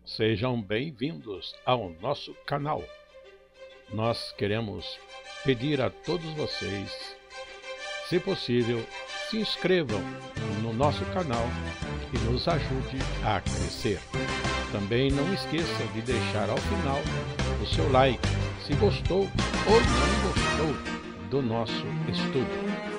Sejam bem-vindos ao nosso canal. Nós queremos pedir a todos vocês, se possível, se inscrevam no nosso canal e nos ajude a crescer. Também não esqueça de deixar ao final o seu like, se gostou ou não gostou do nosso estudo.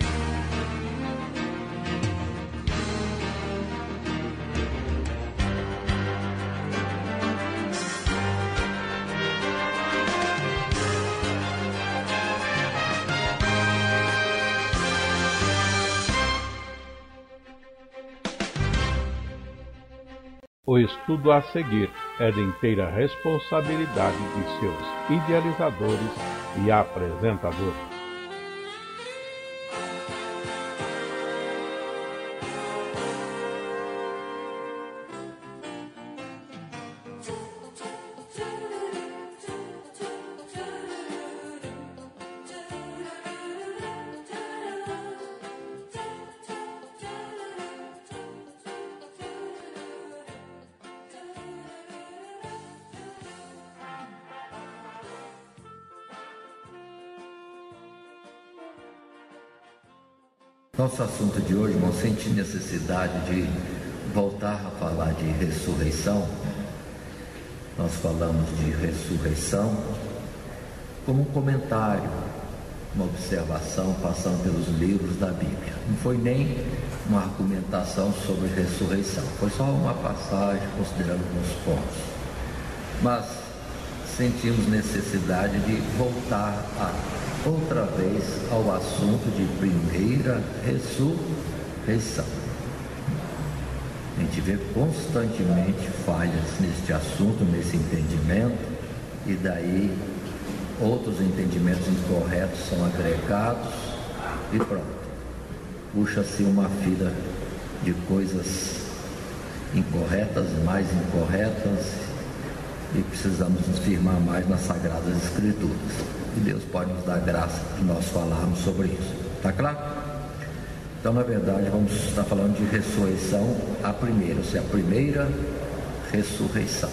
O estudo a seguir é de inteira responsabilidade de seus idealizadores e apresentadores. Nosso assunto de hoje, irmão, senti necessidade de voltar a falar de ressurreição. Nós falamos de ressurreição como um comentário, uma observação, passando pelos livros da Bíblia. Não foi nem uma argumentação sobre ressurreição, foi só uma passagem considerando alguns pontos. Mas sentimos necessidade de voltar outra vez ao assunto de primeira ressurreição. A gente vê constantemente falhas neste assunto, nesse entendimento, e daí outros entendimentos incorretos são agregados e pronto. Puxa-se uma fila de coisas incorretas, mais incorretas, e precisamos nos firmar mais nas Sagradas Escrituras. E Deus pode nos dar graça de nós falarmos sobre isso. Está claro? Então, na verdade, vamos estar falando de ressurreição a primeira, ou seja, a primeira ressurreição.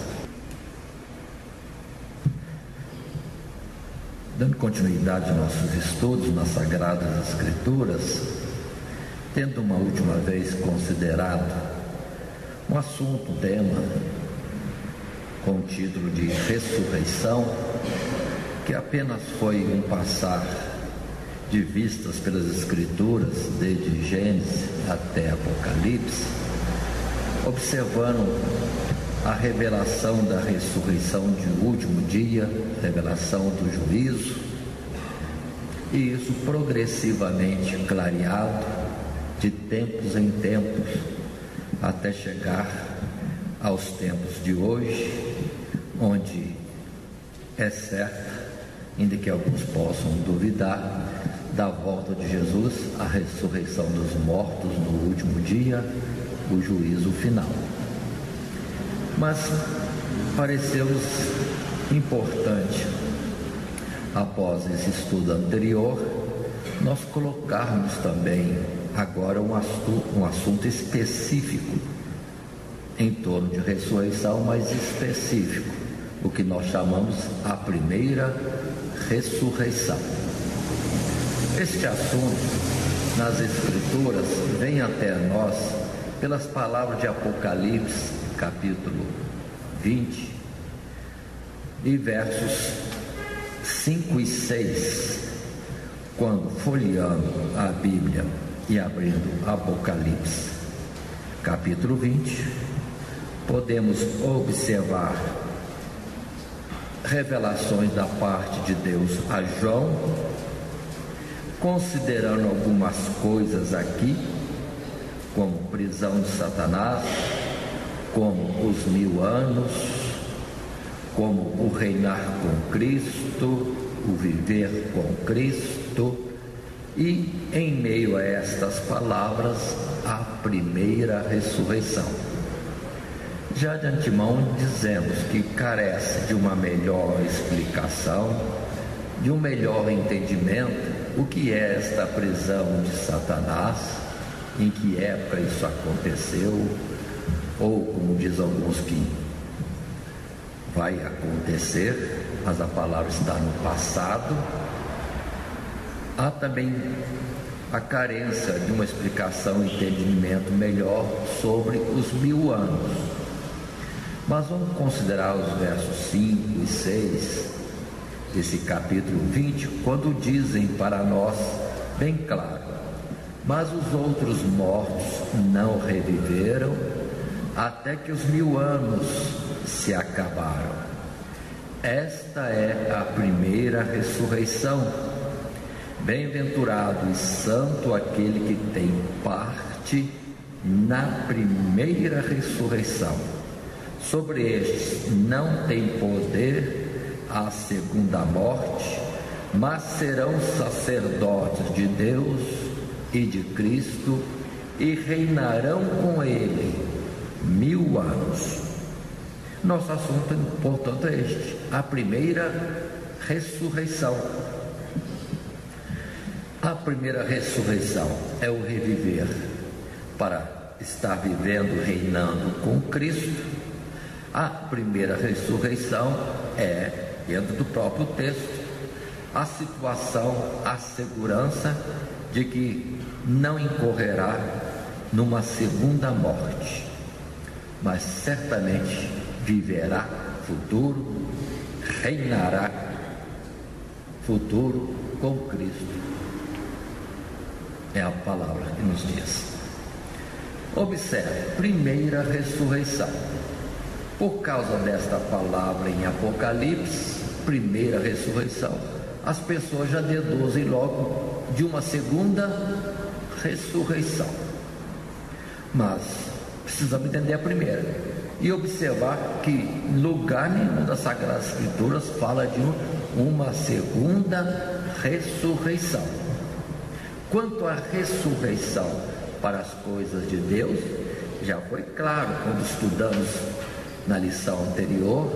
Dando continuidade aos nossos estudos nas Sagradas Escrituras, tendo uma última vez considerado um assunto, um tema, com o título de ressurreição, que apenas foi um passar de vistas pelas Escrituras, desde Gênesis até Apocalipse, observando a revelação da ressurreição de último dia, revelação do juízo, e isso progressivamente clareado, de tempos em tempos, até chegar aos tempos de hoje, onde é certo, ainda que alguns possam duvidar, da volta de Jesus, a ressurreição dos mortos no último dia, o juízo final. Mas pareceu-nos importante, após esse estudo anterior, nós colocarmos também agora um assunto específico em torno de ressurreição, mais específico, o que nós chamamos a primeira ressurreição. Este assunto nas Escrituras vem até nós pelas palavras de Apocalipse, capítulo 20, e versos 5 e 6, quando folheando a Bíblia e abrindo Apocalipse, capítulo 20, podemos observar revelações da parte de Deus a João, considerando algumas coisas aqui, como prisão de Satanás, como os 1000 anos, como o reinar com Cristo, o viver com Cristo, e em meio a estas palavras, a primeira ressurreição. Já de antemão dizemos que carece de uma melhor explicação, de um melhor entendimento, o que é esta prisão de Satanás, em que época isso aconteceu, ou como diz alguns que vai acontecer, mas a palavra está no passado. Há também a carência de uma explicação e entendimento melhor sobre os 1000 anos. Mas vamos considerar os versos 5 e 6 desse capítulo 20, quando dizem para nós bem claro: mas os outros mortos não reviveram até que os 1000 anos se acabaram. Esta é a primeira ressurreição. Bem-aventurado e santo aquele que tem parte na primeira ressurreição. Sobre estes não tem poder a segunda morte, mas serão sacerdotes de Deus e de Cristo e reinarão com ele 1000 anos. Nosso assunto, portanto, é este: a primeira ressurreição. A primeira ressurreição é o reviver para estar vivendo, reinando com Cristo. A primeira ressurreição é, dentro do próprio texto, a situação, a segurança de que não incorrerá numa segunda morte, mas certamente viverá futuro, reinará futuro com Cristo. É a palavra que nos diz. Observe, primeira ressurreição. Por causa desta palavra em Apocalipse, primeira ressurreição, as pessoas já deduzem logo de uma segunda ressurreição. Mas precisamos entender a primeira e observar que lugar nenhum das Sagradas Escrituras fala de uma segunda ressurreição. Quanto à ressurreição para as coisas de Deus, já foi claro quando estudamos na lição anterior,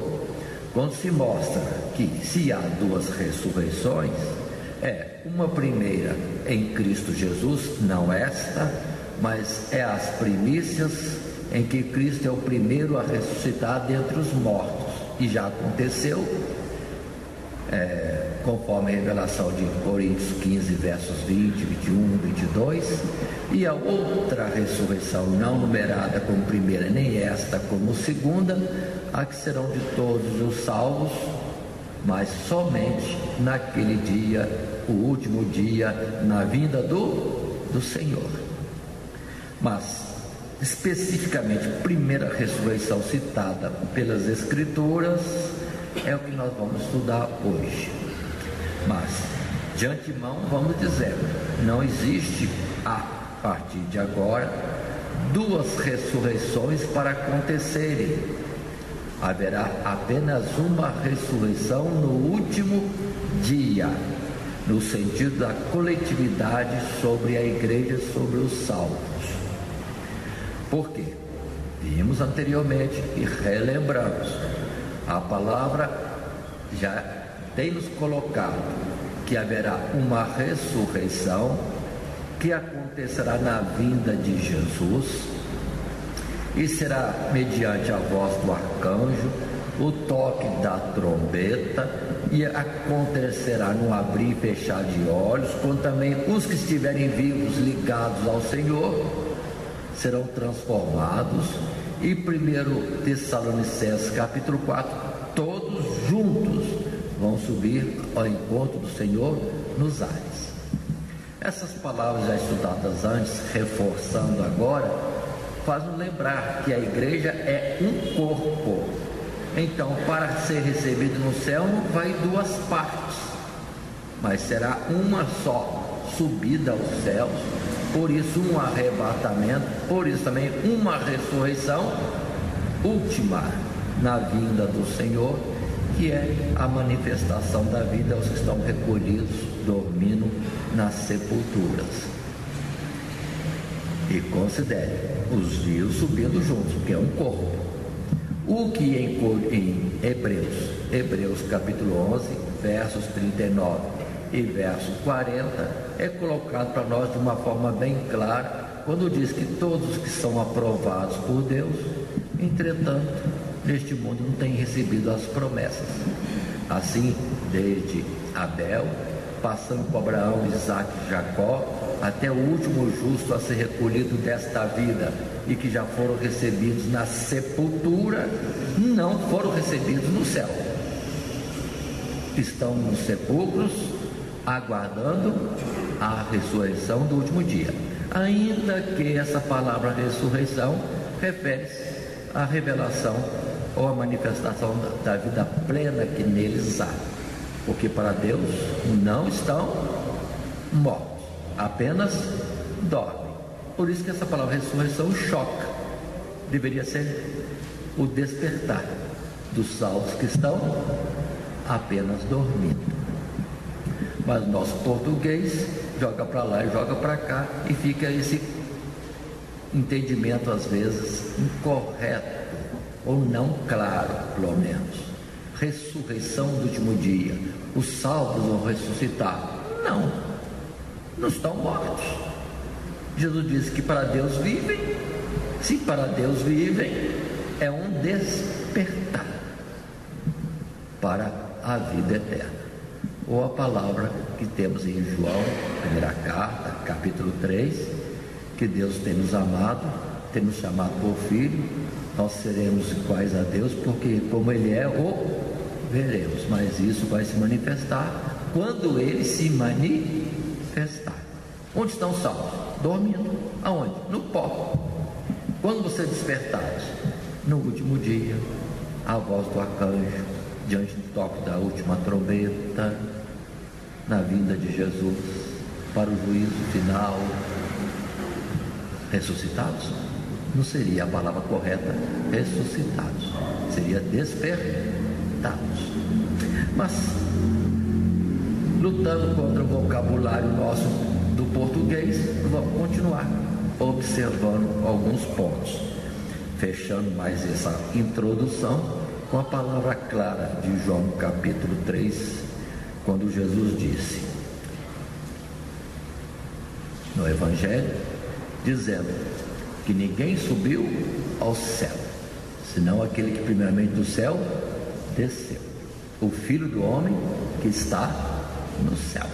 quando se mostra que se há duas ressurreições, é uma primeira em Cristo Jesus, não esta, mas é as primícias em que Cristo é o primeiro a ressuscitar dentre os mortos, e já aconteceu, conforme a revelação de Coríntios 15, versos 20, 21, 22, e a outra ressurreição, não numerada como primeira, nem esta como segunda, a que serão de todos os salvos, mas somente naquele dia, o último dia, na vinda do Senhor. Mas, especificamente, primeira ressurreição citada pelas Escrituras é o que nós vamos estudar hoje. Mas, de antemão, vamos dizer, não existe, a partir de agora, duas ressurreições para acontecerem. Haverá apenas uma ressurreição no último dia, no sentido da coletividade sobre a igreja, sobre os salvos. Por quê? Vimos anteriormente e relembramos, a palavra já tem nos colocado que haverá uma ressurreição que acontecerá na vinda de Jesus e será mediante a voz do arcanjo, o toque da trombeta, e acontecerá no abrir e fechar de olhos, quando também os que estiverem vivos ligados ao Senhor serão transformados. E 1 Tessalonicenses capítulo 4, todos juntos vão subir ao encontro do Senhor nos ares. Essas palavras já estudadas antes, reforçando agora, fazem lembrar que a igreja é um corpo. Então, para ser recebido no céu, não vai duas partes, mas será uma só subida aos céus. Por isso, um arrebatamento, por isso também uma ressurreição última na vinda do Senhor, que é a manifestação da vida aos que estão recolhidos, dormindo nas sepulturas. E considere os vivos subindo juntos, porque é um corpo. O que em Hebreus capítulo 11, versos 39 e verso 40, é colocado para nós de uma forma bem clara, quando diz que todos que são aprovados por Deus, entretanto, neste mundo não têm recebido as promessas. Assim, desde Abel, passando por Abraão, Isaque e Jacó, até o último justo a ser recolhido desta vida e que já foram recebidos na sepultura, não foram recebidos no céu. Estão nos sepulcros aguardando a ressurreição do último dia. Ainda que essa palavra ressurreição refere-se à revelação ou à manifestação da vida plena que neles há, porque para Deus não estão mortos, apenas dormem. Por isso que essa palavra ressurreição choca. Deveria ser o despertar dos salvos que estão apenas dormindo. Mas nosso português joga para lá e joga para cá, e fica esse entendimento às vezes incorreto ou não claro, pelo menos. Ressurreição do último dia, os salvos vão ressuscitar. Não estão mortos. Jesus disse que para Deus vivem. Se para Deus vivem, é um despertar para a vida eterna. Ou a palavra que temos em João, primeira carta, capítulo 3, que Deus tem nos amado, tem nos chamado por filho, nós seremos iguais a Deus, porque como Ele é, o veremos, mas isso vai se manifestar quando Ele se manifestar. Onde estão os salvos? Dormindo. Aonde? No pó. Quando você despertar, no último dia, a voz do arcanjo, diante do toque da última trombeta, na vinda de Jesus, para o juízo final, ressuscitados? Não seria a palavra correta ressuscitados, seria despertados. Mas, lutando contra o vocabulário nosso do português, vamos continuar observando alguns pontos, fechando mais essa introdução com a palavra clara de João capítulo 3, quando Jesus disse no Evangelho, dizendo que ninguém subiu ao céu, senão aquele que primeiramente do céu desceu, o Filho do Homem que está no céu.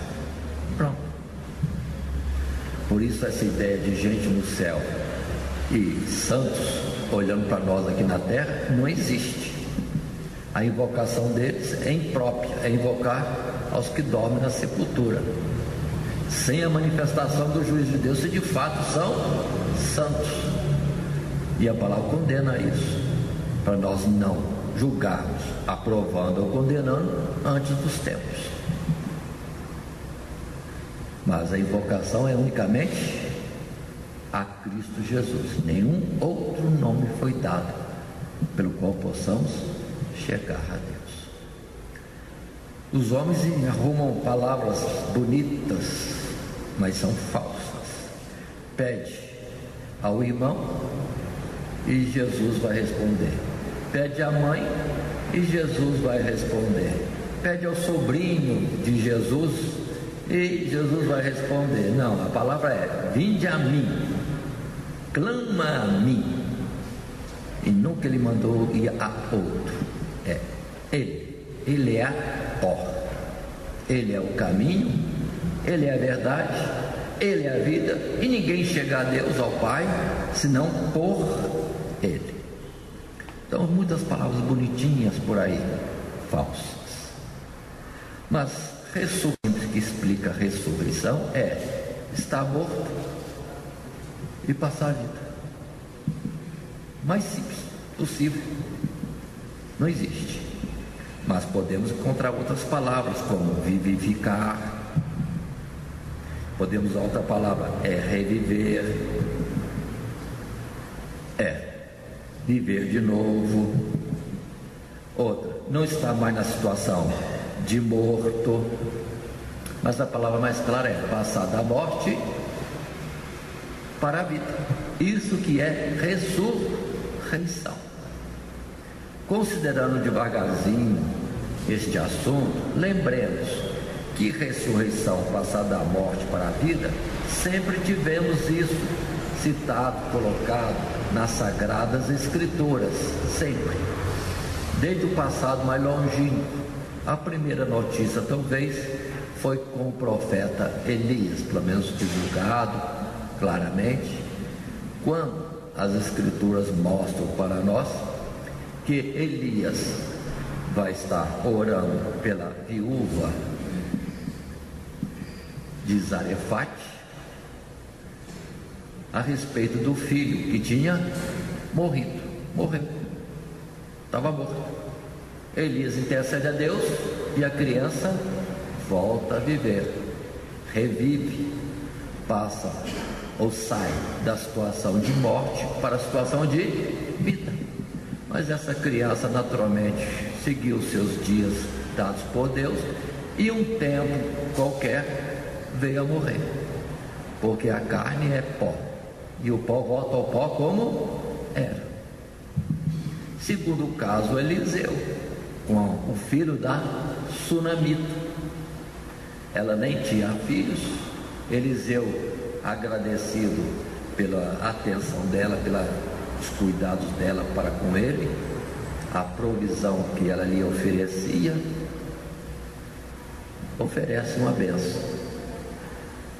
Pronto. Por isso essa ideia de gente no céu e santos olhando para nós aqui na terra não existe. A invocação deles é imprópria, é invocar aos que dormem na sepultura, sem a manifestação do juízo de Deus, se de fato são santos. E a palavra condena isso, para nós não julgarmos, aprovando ou condenando antes dos tempos. Mas a invocação é unicamente a Cristo Jesus. Nenhum outro nome foi dado pelo qual possamos chegar a Deus. Os homens arrumam palavras bonitas, mas são falsas. Pede ao irmão e Jesus vai responder. Pede à mãe e Jesus vai responder. Pede ao sobrinho de Jesus e Jesus vai responder. Não, a palavra é: vinde a mim, clama a mim. E nunca ele mandou ir a outro. É Ele é a porta, Ele é o caminho, Ele é a verdade, Ele é a vida, e ninguém chega a Deus, ao Pai, senão por Ele. Então, muitas palavras bonitinhas por aí, falsas. Mas ressurreição, que explica a ressurreição, é estar morto e passar a vida. Mais simples possível. Não existe. Mas podemos encontrar outras palavras, como vivificar. Podemos usar outra palavra, é reviver, é viver de novo. Outra, não estar mais na situação de morto, mas a palavra mais clara é passar da morte para a vida. Isso que é ressurreição. Considerando devagarzinho este assunto, lembremos que ressurreição, passar da morte para a vida, sempre tivemos isso citado, colocado nas Sagradas Escrituras, sempre. desde o passado mais longínquo. A primeira notícia, talvez, foi com o profeta Elias, pelo menos divulgado claramente, quando as Escrituras mostram para nós que Elias vai estar orando pela viúva de Zarefate a respeito do filho que tinha morreu, estava morto. Elias intercede a Deus e a criança volta a viver, revive, passa ou sai da situação de morte para a situação de vida. Mas essa criança naturalmente seguiu seus dias dados por Deus e um tempo qualquer veio a morrer, porque a carne é pó e o pó volta ao pó como era. Segundo o caso Eliseu, com o filho da sunamita, ela nem tinha filhos. Eliseu, agradecido pela atenção dela, pelos cuidados dela para com ele, a provisão que ela lhe oferecia, oferece uma bênção.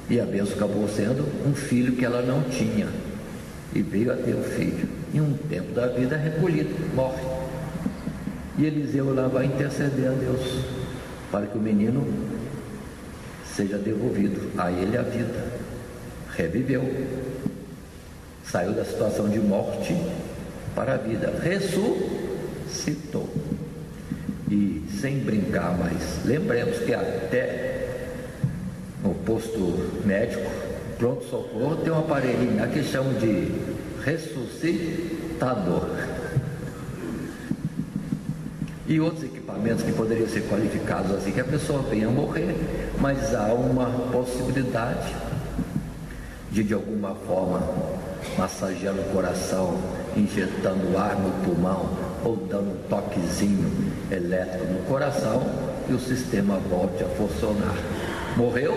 E a bênção acabou sendo um filho que ela não tinha, e veio a ter um filho. Em um tempo da vida recolhido, morre. E Eliseu lá vai interceder a Deus para que o menino seja devolvido a ele a vida. Reviveu, saiu da situação de morte para a vida, ressuscitou. E sem brincar mais, lembremos que até no posto médico, pronto-socorro, tem um aparelhinho lá que chamam de ressuscitador. E outros equipamentos que poderiam ser qualificados assim, que a pessoa venha a morrer, mas há uma possibilidade de alguma forma massagear o coração, injetando ar no pulmão ou dando um toquezinho elétrico no coração e o sistema volte a funcionar. Morreu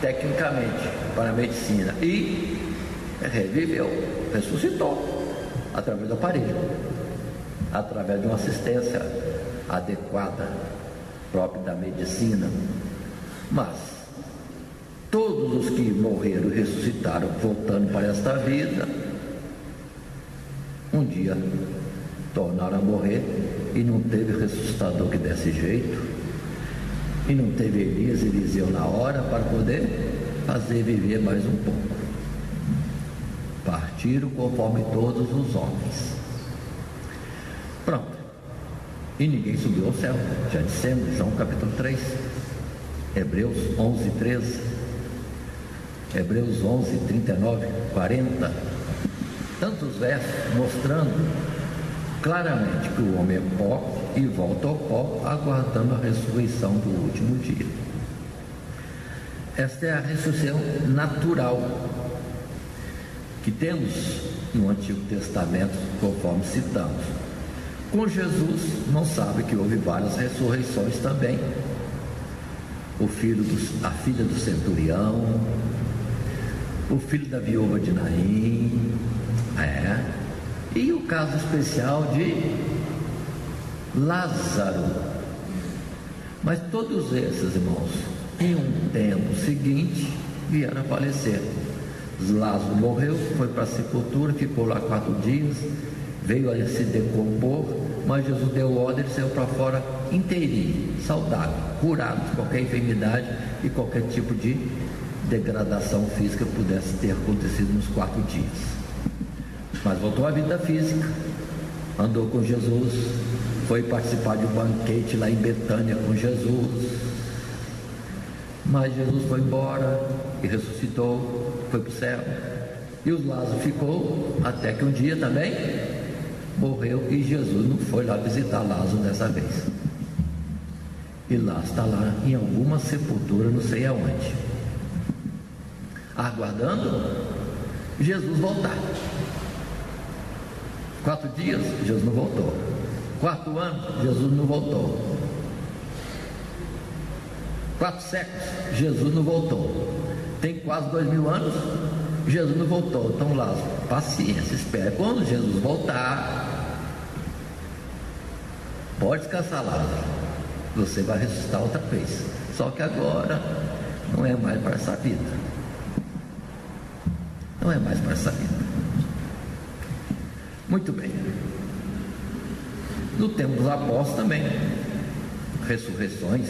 tecnicamente para a medicina e reviveu, ressuscitou através do aparelho, através de uma assistência adequada própria da medicina. Mas todos os que morreram e ressuscitaram voltando para esta vida, um dia tornaram a morrer, e não teve ressuscitador que desse jeito, e não teve Elias e Eliseu na hora para poder fazer viver mais um pouco. Partiram conforme todos os homens. Pronto. E ninguém subiu ao céu. Já dissemos, João capítulo 3, Hebreus 11, 13, Hebreus 11, 39, 40. Tantos versos mostrando claramente que o homem é pó e volta ao pó, aguardando a ressurreição do último dia. Esta é a ressurreição natural que temos no Antigo Testamento, conforme citamos. Com Jesus, não sabe que houve várias ressurreições também. A filha do centurião, o filho da viúva de Naim, e o caso especial de Lázaro. Mas todos esses, irmãos, em um tempo seguinte, vieram a falecer. Lázaro morreu, foi para a sepultura, ficou lá 4 dias, veio a se decompor, mas Jesus deu ordem, ele saiu para fora inteirinho, saudável, curado de qualquer enfermidade e qualquer tipo de degradação física que pudesse ter acontecido nos 4 dias. Mas voltou à vida física, andou com Jesus, foi participar de um banquete lá em Betânia com Jesus, mas Jesus foi embora e ressuscitou, foi para o céu, e o Lázaro ficou até que um dia também morreu, e Jesus não foi lá visitar Lázaro dessa vez, e Lázaro está lá em alguma sepultura, não sei aonde, aguardando Jesus voltar. 4 dias, Jesus não voltou. 4 anos, Jesus não voltou. 4 séculos, Jesus não voltou. Tem quase 2000 anos, Jesus não voltou. Então, Lázaro, paciência, espera. Quando Jesus voltar, pode descansar, Lázaro, você vai ressuscitar outra vez. Só que agora não é mais para essa vida. Não é mais para essa vida. Muito bem. No tempo dos apóstolos também, ressurreições,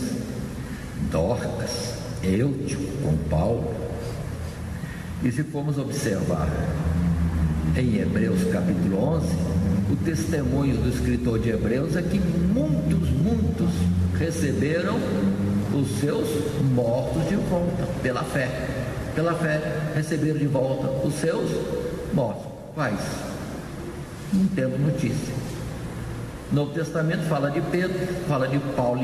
Dorcas, Eutico com Paulo. E se formos observar em Hebreus capítulo 11, o testemunho do escritor de Hebreus é que muitos receberam os seus mortos de volta, pela fé. Pela fé, receberam de volta os seus mortos. Quais? Não temos notícia. No Novo Testamento fala de Pedro, fala de Paulo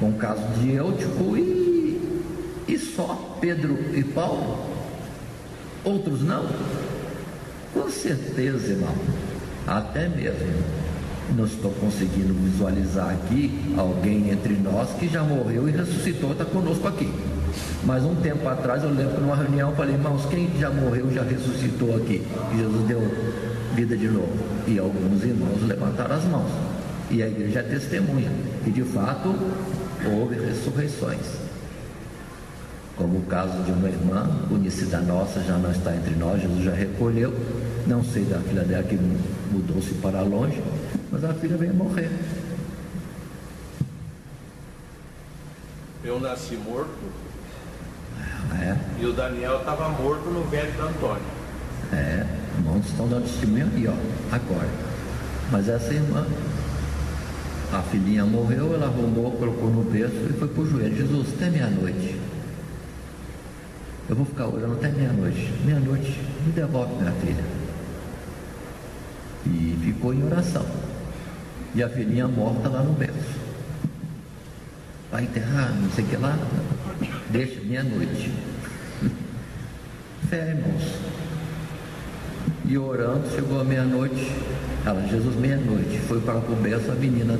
com o caso de Eutico e só Pedro e Paulo. Outros não. Com certeza, irmão. Até mesmo não estou conseguindo visualizar aqui alguém entre nós que já morreu e ressuscitou, está conosco aqui. Mas um tempo atrás eu lembro que numa reunião eu falei, irmãos, quem já morreu já ressuscitou aqui? E Jesus deu vida de novo. E alguns irmãos levantaram as mãos. E a igreja é testemunha. E de fato houve ressurreições. Como o caso de uma irmã, conhecida nossa, já não está entre nós, Jesus já recolheu. Não sei da filha dela que mudou-se para longe, mas a filha veio morrer. Eu nasci morto. E o Daniel estava morto no velho do Antônio. Irmãos estão dando testemunho aí, ó, agora. Mas essa irmã, a filhinha morreu, ela arrumou, colocou no berço e foi para o joelho. Jesus, até meia-noite. Eu vou ficar orando até meia-noite. Meia-noite, me devolve minha filha. E ficou em oração. E a filhinha morta lá no berço. Vai enterrar, não sei o que lá. Deixa, meia-noite. Fé, irmãos. E orando, chegou a meia-noite. Ela, Jesus, meia-noite. Foi para o berço, a menina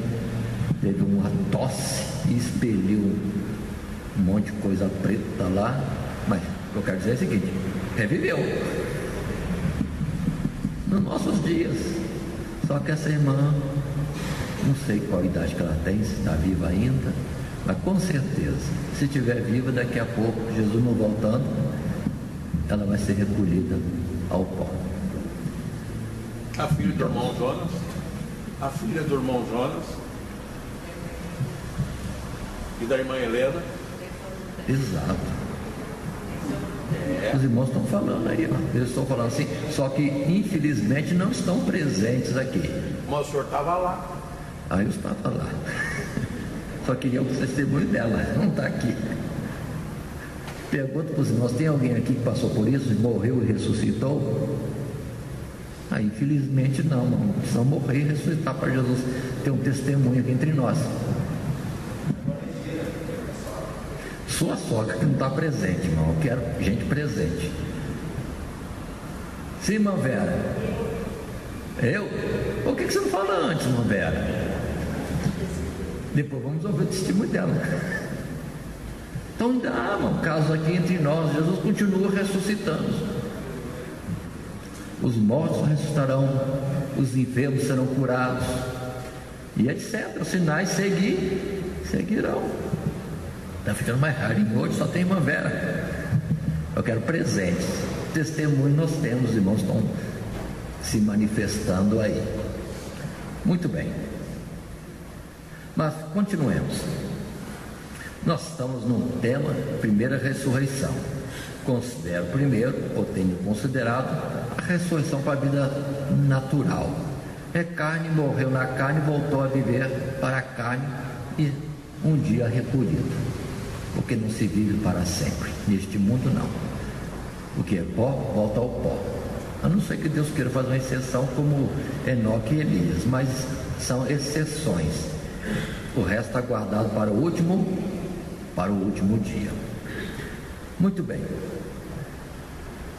teve uma tosse e expeliu um monte de coisa preta lá. Mas o que eu quero dizer é o seguinte: reviveu. Nos nossos dias. Só que essa irmã, não sei qual a idade que ela tem, se está viva ainda, mas com certeza, se estiver viva, daqui a pouco, Jesus não voltando, ela vai ser recolhida ao pó. A filha do irmão Jonas, a filha do irmão Jonas e da irmã Helena. Exato. Os irmãos estão falando aí, ó. Eles estão falando assim, só que infelizmente não estão presentes aqui. Mas o senhor estava lá. Aí eu estava lá. Só queria o testemunho dela, não está aqui. Pergunta para os irmãos, tem alguém aqui que passou por isso, morreu e ressuscitou? Aí, infelizmente não, não precisamos morrer e ressuscitar para Jesus ter um testemunho aqui entre nós. Sua sogra que não está presente, irmão. Eu quero gente presente. Sim, irmã Vera. Eu? Por que você não fala antes, irmã Vera? Depois vamos ouvir o testemunho dela. Então dá, irmão, caso aqui entre nós, Jesus continua ressuscitando. Os mortos ressuscitarão, os enfermos serão curados, e etc. Os sinais seguirão. Está ficando mais raro, e hoje só tem irmã Vera. Eu quero presentes. Testemunho nós temos, os irmãos estão se manifestando aí. Muito bem. Mas continuemos. Nós estamos no tema primeira ressurreição. Considero primeiro, ou tenho considerado, a ressurreição para a vida natural. É carne, morreu na carne, voltou a viver para a carne e um dia recolhido. Porque não se vive para sempre. Neste mundo não. O que é pó, volta ao pó. A não ser que Deus queira fazer uma exceção como Enoque e Elias, mas são exceções. O resto está guardado para o último dia. Muito bem.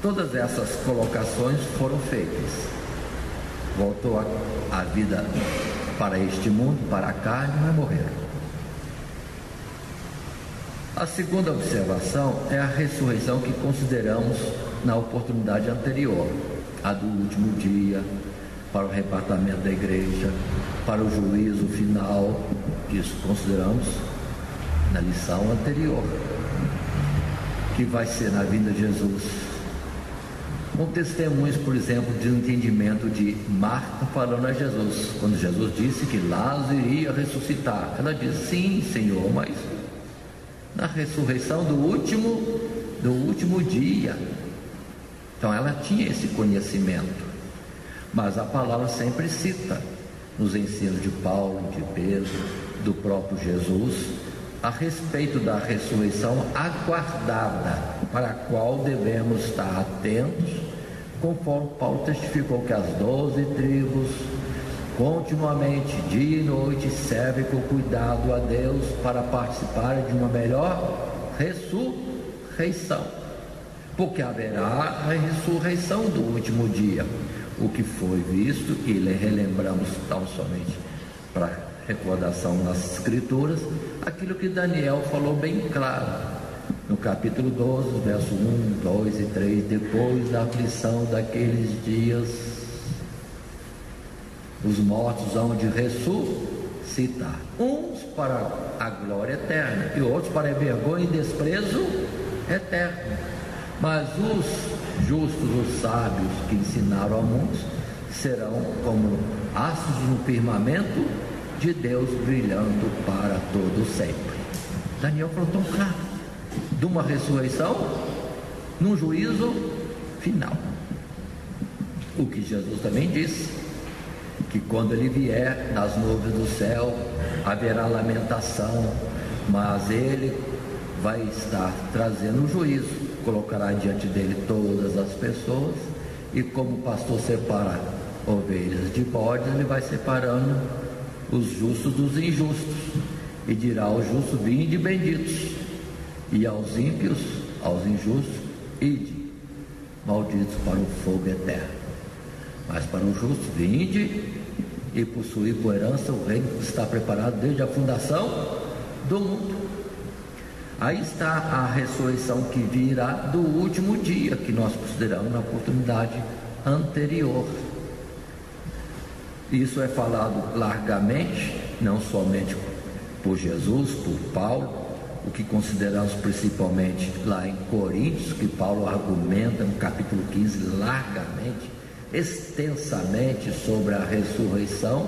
Todas essas colocações foram feitas. Voltou a vida para este mundo, para a carne, mas morreram. A segunda observação é a ressurreição que consideramos na oportunidade anterior, a do último dia, para o arrebatamento da igreja, para o juízo final. Isso consideramos na lição anterior, que vai ser na vinda de Jesus. Com testemunhos, por exemplo, de entendimento de Marta falando a Jesus, quando Jesus disse que Lázaro iria ressuscitar. Ela disse: sim, Senhor, mas na ressurreição do último dia. Então ela tinha esse conhecimento, mas a palavra sempre cita nos ensinos de Paulo, de Pedro, do próprio Jesus, a respeito da ressurreição aguardada, para a qual devemos estar atentos, conforme Paulo testificou que as 12 tribos continuamente, dia e noite, servem com cuidado a Deus para participarem de uma melhor ressurreição, porque haverá a ressurreição do último dia. O que foi visto, e relembramos tão somente para recordação nas Escrituras, aquilo que Daniel falou bem claro, no capítulo 12, verso 1, 2 e 3, depois da aflição daqueles dias, os mortos hão de ressuscitar, uns para a glória eterna e outros para a vergonha e desprezo eterno. Mas os justos, os sábios que ensinaram a muitos, serão como astros no firmamento de Deus, brilhando para todo sempre. Daniel falou tão claro de uma ressurreição num juízo final. O que Jesus também disse, que quando ele vier nas nuvens do céu haverá lamentação, mas ele vai estar trazendo o juízo, colocará diante dele todas as pessoas, e como o pastor separa ovelhas de bodes, ele vai separando os justos dos injustos, e dirá aos justos: vinde benditos, e aos ímpios, aos injustos, ide malditos para o fogo eterno. Mas para os justos: vinde e possuir por herança o reino que está preparado desde a fundação do mundo. Aí está a ressurreição que virá do último dia, que nós consideramos na oportunidade anterior. Isso é falado largamente, não somente por Jesus, por Paulo, o que consideramos principalmente lá em Coríntios, que Paulo argumenta no capítulo 15 largamente, extensamente sobre a ressurreição,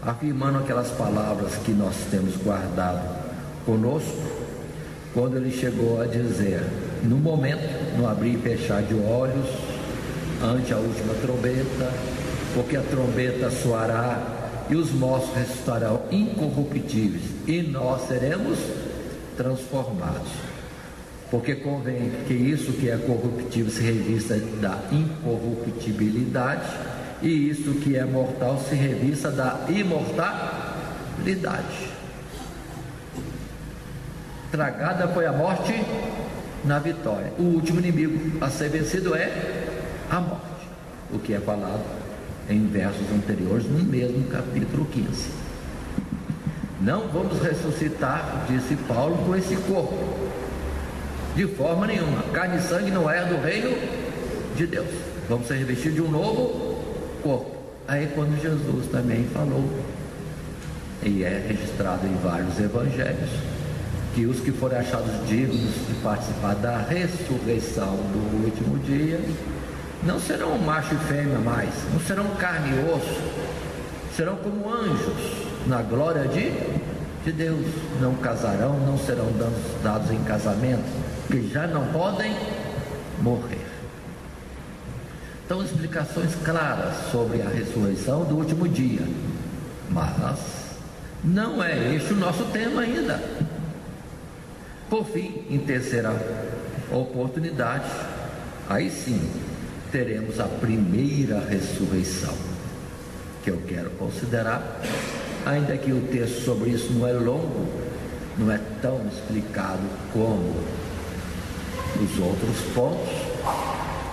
afirmando aquelas palavras que nós temos guardado conosco, quando ele chegou a dizer: no momento, no abrir e fechar de olhos, ante a última trombeta, porque a trombeta soará e os mortos ressuscitarão incorruptíveis, e nós seremos transformados. Porque convém que isso que é corruptível se revista da incorruptibilidade, e isso que é mortal se revista da imortalidade. Tragada foi a morte na vitória. O último inimigo a ser vencido é a morte, o que é falado em versos anteriores no mesmo capítulo 15. Não vamos ressuscitar, disse Paulo, com esse corpo, de forma nenhuma. Carne e sangue não é do reino de Deus. Vamos ser revestidos de um novo corpo. Aí quando Jesus também falou, e é registrado em vários evangelhos, que os que forem achados dignos de participar da ressurreição do último dia não serão macho e fêmea mais, não serão carne e osso, serão como anjos na glória de Deus. Não casarão, não serão dados em casamento, porque já não podem morrer. Então, explicações claras sobre a ressurreição do último dia, mas não é este o nosso tema ainda. Por fim, em terceira oportunidade, aí sim teremos a primeira ressurreição, que eu quero considerar, ainda que o texto sobre isso não é longo, não é tão explicado como os outros pontos,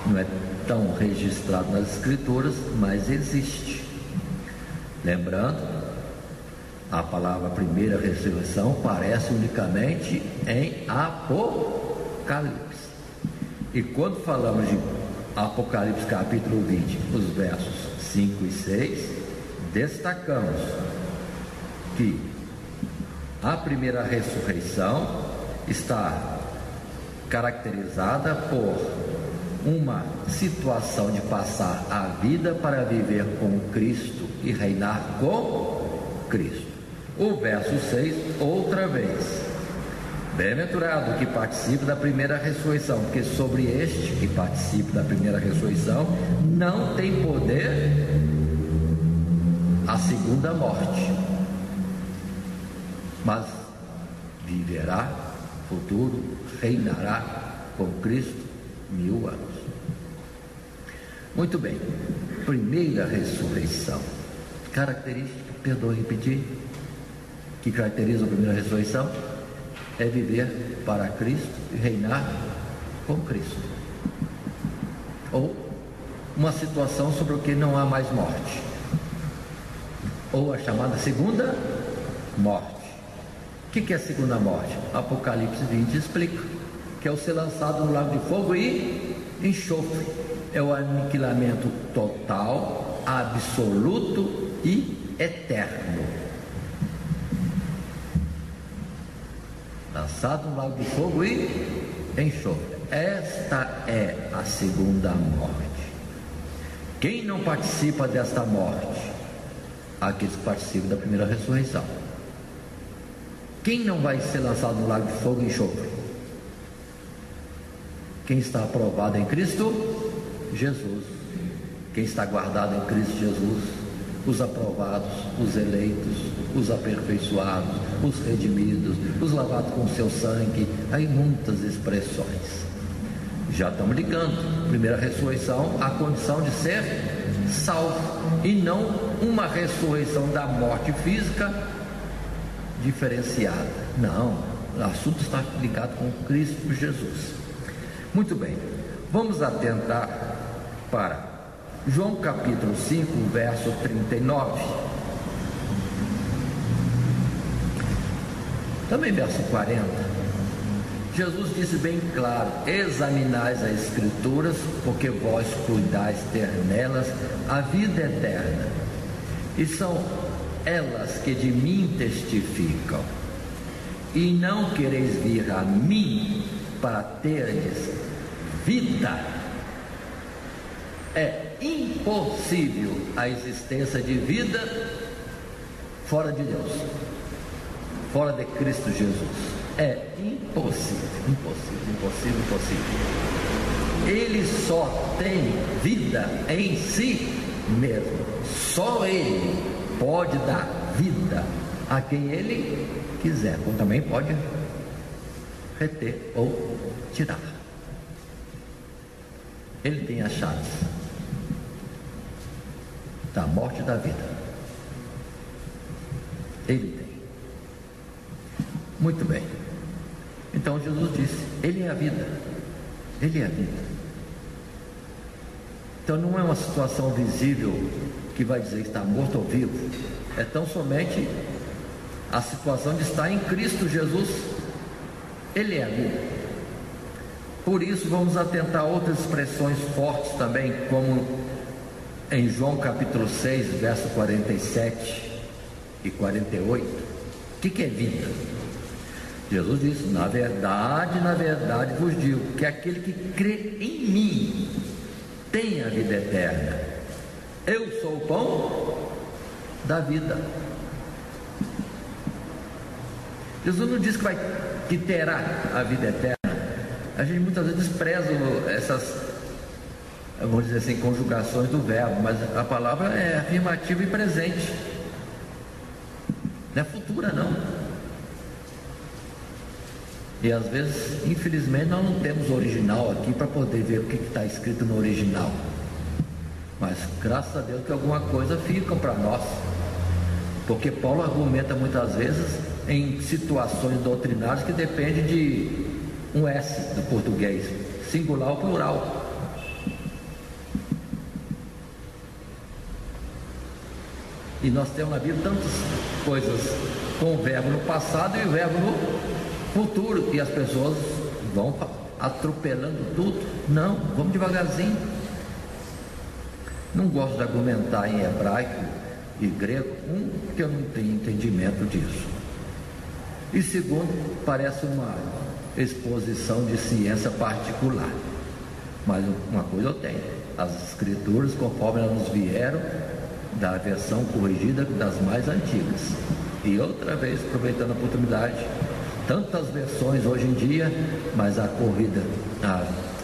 não é tão registrado nas Escrituras, mas existe. Lembrando, a palavra primeira ressurreição aparece unicamente em Apocalipse. E quando falamos de Apocalipse capítulo 20, os versos 5 e 6, destacamos que a primeira ressurreição está caracterizada por uma situação de passar a vida para viver com Cristo e reinar com Cristo. O verso 6, outra vez: bem-aventurado que participe da primeira ressurreição, porque sobre este que participe da primeira ressurreição não tem poder a segunda morte, mas viverá futuro, reinará com Cristo 1000 anos. Muito bem, primeira ressurreição. Característica, perdoe repetir, que caracteriza a primeira ressurreição é viver para Cristo e reinar com Cristo. Ou uma situação sobre o que não há mais morte, ou a chamada segunda morte. O que é a segunda morte? Apocalipse 20 explica que é o ser lançado no lago de fogo e enxofre. É o aniquilamento total, absoluto e eterno. Lançado no lago de fogo e enxofre. Esta é a segunda morte. Quem não participa desta morte? Aqueles que participam da primeira ressurreição. Quem não vai ser lançado no lago de fogo e enxofre? Quem está aprovado em Cristo Jesus. Quem está guardado em Cristo Jesus. Os aprovados, os eleitos, os aperfeiçoados, os redimidos, os lavados com seu sangue. Aí muitas expressões. Já estamos ligando. Primeira ressurreição, a condição de ser salvo, e não uma ressurreição da morte física diferenciada. Não, o assunto está ligado com Cristo Jesus. Muito bem, vamos atentar para João capítulo 5, verso 39. Também verso 40. Jesus disse bem claro: examinais as Escrituras, porque vós cuidais ter nelas a vida eterna, e são elas que de mim testificam, e não quereis vir a mim para teres vida. É impossível a existência de vida fora de Deus, fora de Cristo Jesus. É impossível, impossível, impossível, impossível. Ele só tem vida em si mesmo. Só Ele pode dar vida a quem Ele quiser, como também pode reter ou tirar. Ele tem as chaves da morte e da vida. Ele tem. Muito bem. Então Jesus disse: Ele é a vida. Ele é a vida. Então não é uma situação visível que vai dizer que está morto ou vivo. É tão somente a situação de estar em Cristo Jesus. Ele é a vida. Por isso vamos atentar a outras expressões fortes também, como em João capítulo 6, verso 47 e 48. O que é vida? Jesus disse: na verdade vos digo que aquele que crê em mim tem a vida eterna. Eu sou o pão da vida. Jesus não disse que terá a vida eterna. A gente muitas vezes despreza essas, vamos dizer assim, conjugações do verbo, mas a palavra é afirmativa e presente, não é futura não. E às vezes, infelizmente, nós não temos o original aqui para poder ver o que está escrito no original. Mas graças a Deus que alguma coisa fica para nós. Porque Paulo argumenta muitas vezes em situações doutrinárias que dependem de um S do português, singular ou plural. E nós temos na Bíblia tantas coisas com o verbo no passado e o verbo no futuro, e as pessoas vão atropelando tudo. Não, vamos devagarzinho. Não gosto de argumentar em hebraico e grego, porque eu não tenho entendimento disso. E segundo, parece uma exposição de ciência particular. Mas uma coisa eu tenho: as escrituras, conforme elas nos vieram, da versão corrigida das mais antigas. E outra vez, aproveitando a oportunidade, tantas versões hoje em dia, mas a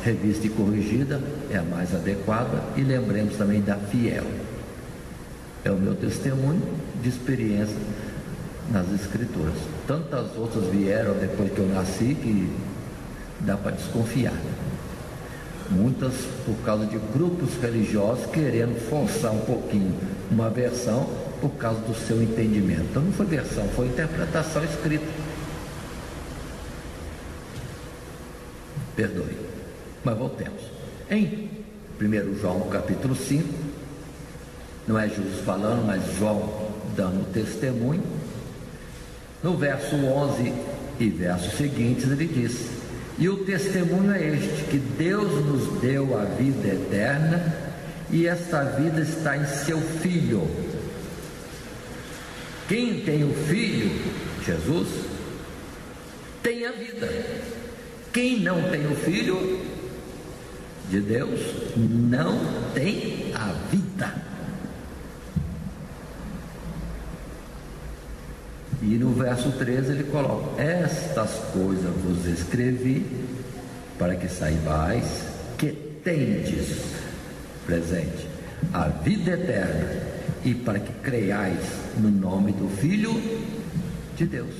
revista e corrigida é a mais adequada. E lembremos também da Fiel. É o meu testemunho de experiência nas escrituras. Tantas outras vieram depois que eu nasci que dá para desconfiar. Muitas por causa de grupos religiosos querendo forçar um pouquinho uma versão por causa do seu entendimento. Então não foi versão, foi interpretação escrita. Perdoe. Mas voltemos. Em 1 João capítulo 5, não é Jesus falando, mas João dando testemunho. No verso 11 e versos seguintes ele diz: e o testemunho é este, que Deus nos deu a vida eterna, e esta vida está em seu Filho. Quem tem o Filho, Jesus, tem a vida. Quem não tem o Filho de Deus, não tem a vida. E no verso 13 ele coloca: estas coisas vos escrevi para que saibais que tendes presente a vida eterna, e para que creiais no nome do Filho de Deus.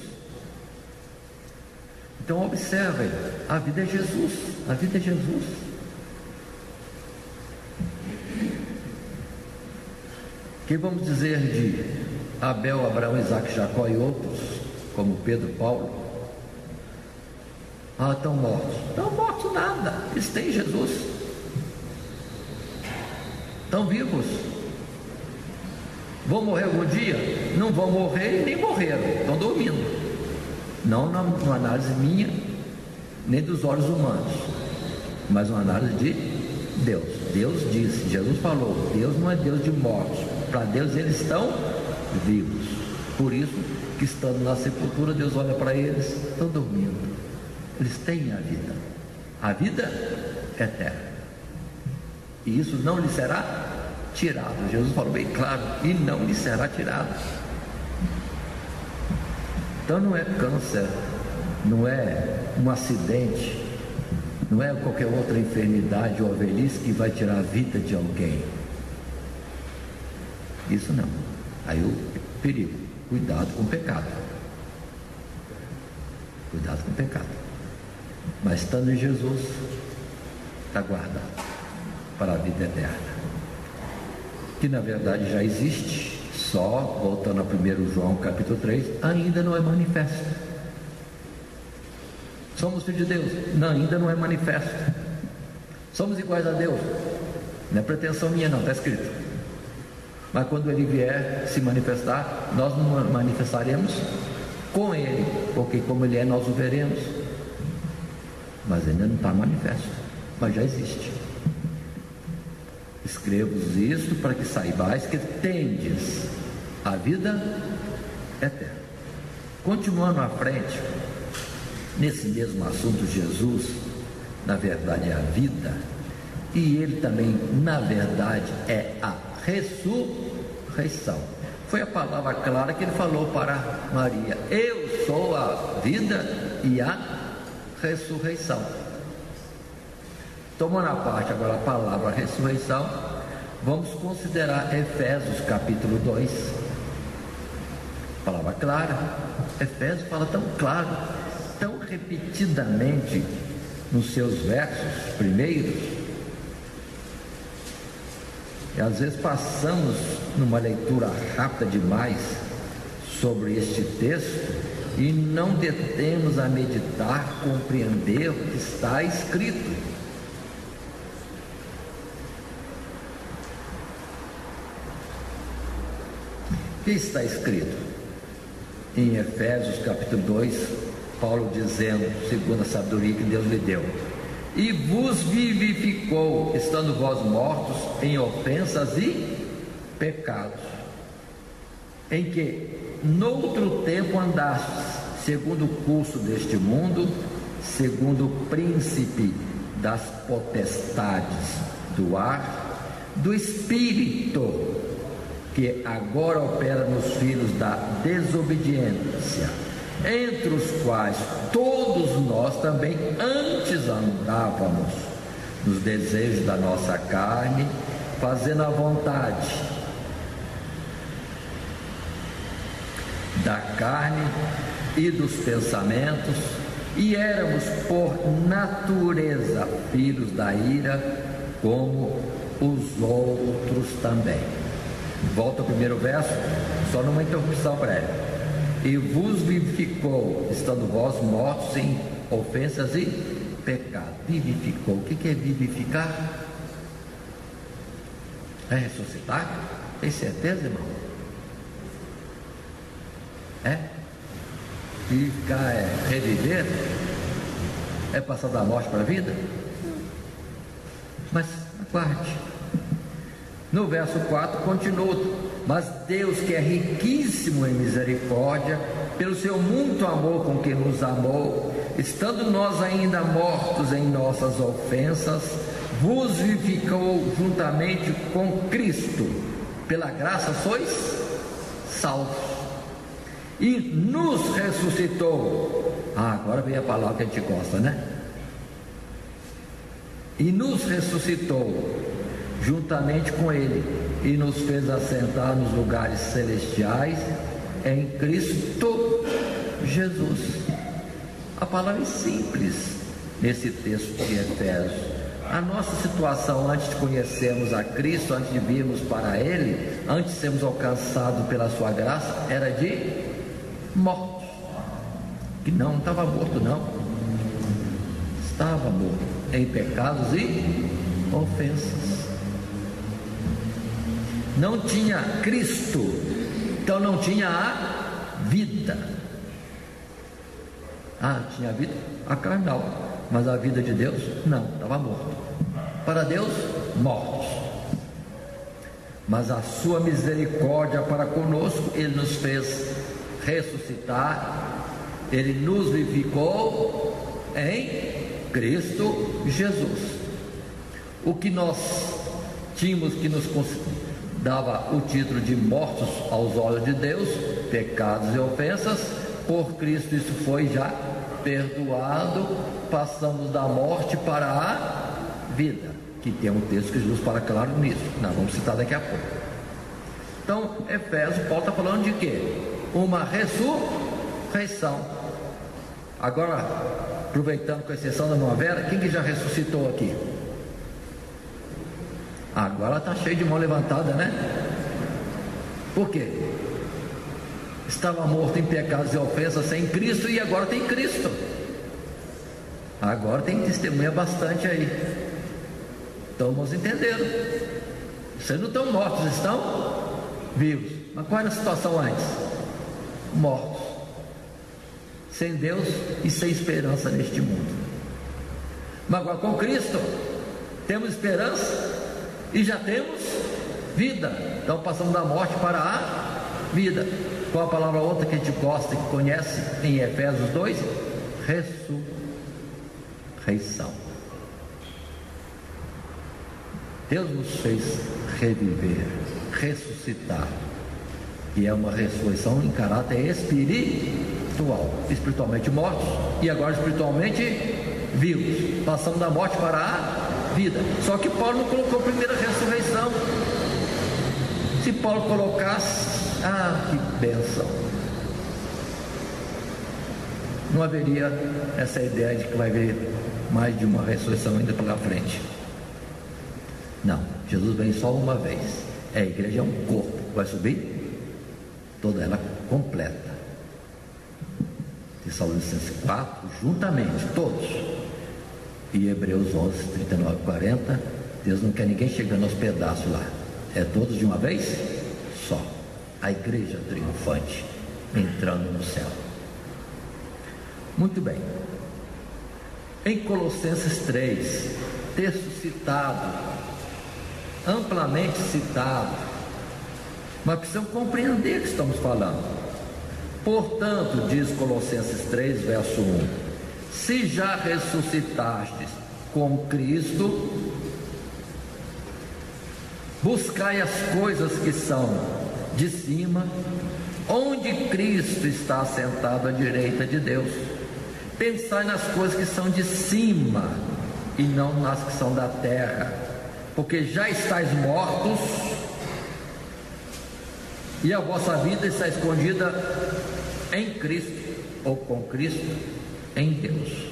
Então observem, a vida é Jesus, a vida é Jesus. O que vamos dizer de Abel, Abraão, Isaac, Jacó e outros, como Pedro, Paulo? Estão mortos. Estão mortos nada, eles têm Jesus. Estão vivos. Vão morrer algum dia? Não vão morrer e nem morreram, estão dormindo. Não numa análise minha, nem dos olhos humanos, mas uma análise de Deus. Deus disse, Jesus falou, Deus não é Deus de mortos. Para Deus eles estão vivos. Por isso que, estando na sepultura, Deus olha para eles, estão dormindo. Eles têm a vida eterna, e isso não lhe será tirado. Jesus falou bem claro: e não lhe será tirado. Então não é câncer, não é um acidente, não é qualquer outra enfermidade ou velhice que vai tirar a vida de alguém. Isso não. Aí o perigo: cuidado com o pecado. Cuidado com o pecado. Mas estando em Jesus, está guardado para a vida eterna, que na verdade já existe, só, voltando a 1 João capítulo 3, ainda não é manifesto. Somos filhos de Deus? Não, ainda não é manifesto. Somos iguais a Deus? Não é pretensão minha não, está escrito. Mas quando Ele vier se manifestar, nós nos manifestaremos com Ele, porque como Ele é, nós o veremos. Mas ainda não está manifesto, mas já existe. Escrevo-vos isto para que saibais que tendes a vida eterna. Continuando à frente, nesse mesmo assunto, Jesus, na verdade, é a vida, e Ele também, na verdade, é a ressurreição. Foi a palavra clara que Ele falou para Maria: eu sou a vida e a ressurreição. Tomando a parte agora a palavra ressurreição, vamos considerar Efésios capítulo 2. Palavra clara. Efésios fala tão claro, tão repetidamente nos seus versos primeiros, e às vezes passamos numa leitura rápida demais sobre este texto e não detemos a meditar, compreender o que está escrito. O que está escrito? Em Efésios capítulo 2, Paulo dizendo, segundo a sabedoria que Deus lhe deu: e vos vivificou, estando vós mortos em ofensas e pecados, em que noutro tempo andastes, segundo o curso deste mundo, segundo o príncipe das potestades do ar, do espírito que agora opera nos filhos da desobediência, entre os quais todos nós também antes andávamos nos desejos da nossa carne, fazendo a vontade da carne e dos pensamentos, e éramos por natureza filhos da ira, como os outros também. Volta ao primeiro verso, só numa interrupção breve. E vos vivificou, estando vós mortos em ofensas e pecado. Vivificou. O que é vivificar? É ressuscitar? Tem certeza, irmão? É? Vivificar é reviver? É passar da morte para a vida? Mas aguarde. No verso 4 continua: mas Deus, que é riquíssimo em misericórdia, pelo seu muito amor com que nos amou, estando nós ainda mortos em nossas ofensas, vos vivificou juntamente com Cristo. Pela graça sois salvos. E nos ressuscitou. Agora vem a palavra que a gente gosta, né? E nos ressuscitou juntamente com Ele, e nos fez assentar nos lugares celestiais em Cristo Jesus. A palavra é simples nesse texto de Efésios. A nossa situação antes de conhecermos a Cristo, antes de virmos para Ele, antes de sermos alcançados pela sua graça, era de morte. Que não estava morto, não. Estava morto em pecados e ofensas. Não tinha Cristo, então não tinha a vida. Tinha a vida a carnal, mas a vida de Deus não, estava morto. Para Deus, mortos. Mas a sua misericórdia para conosco, Ele nos fez ressuscitar, Ele nos vivificou em Cristo Jesus. O que nós tínhamos que nos dava o título de mortos aos olhos de Deus, pecados e ofensas, por Cristo isso foi já perdoado, passamos da morte para a vida, que tem um texto que Jesus fala claro nisso, nós vamos citar daqui a pouco. Então, Efésios, Paulo está falando de quê? Uma ressurreição. Agora, aproveitando com a exceção da Novela, quem que já ressuscitou aqui? Agora está cheio de mão levantada, né? Por quê? Estava morto em pecados e ofensas sem Cristo, e agora tem Cristo. Agora tem testemunha bastante aí. Então vamos entendendo. Vocês não estão mortos, estão vivos. Mas qual era a situação antes? Mortos, sem Deus e sem esperança neste mundo. Mas agora com Cristo temos esperança e já temos vida. Então passamos da morte para a vida. Qual a palavra outra que a gente gosta, que conhece em Efésios 2? Ressurreição. Deus nos fez reviver, ressuscitar, e é uma ressurreição em caráter espiritual. Espiritualmente mortos e agora espiritualmente vivos. Passamos da morte para a vida. Só que Paulo não colocou a primeira ressurreição. Se Paulo colocasse, que bênção, não haveria essa ideia de que vai haver mais de uma ressurreição ainda pela frente. Não, Jesus vem só uma vez. A igreja é um corpo, vai subir toda ela completa. Tessalonicenses 4, juntamente, todos. E Hebreus 11, 39 e 40, Deus não quer ninguém chegando aos pedaços lá. É todos de uma vez só. A igreja triunfante entrando no céu. Muito bem. em Colossenses 3, texto citado, amplamente citado, mas precisamos compreender o que estamos falando. Portanto, diz Colossenses 3, verso 1: se já ressuscitastes com Cristo, buscai as coisas que são de cima, onde Cristo está assentado à direita de Deus. Pensai nas coisas que são de cima e não nas que são da terra, porque já estáis mortos e a vossa vida está escondida em Cristo, ou com Cristo, em Deus.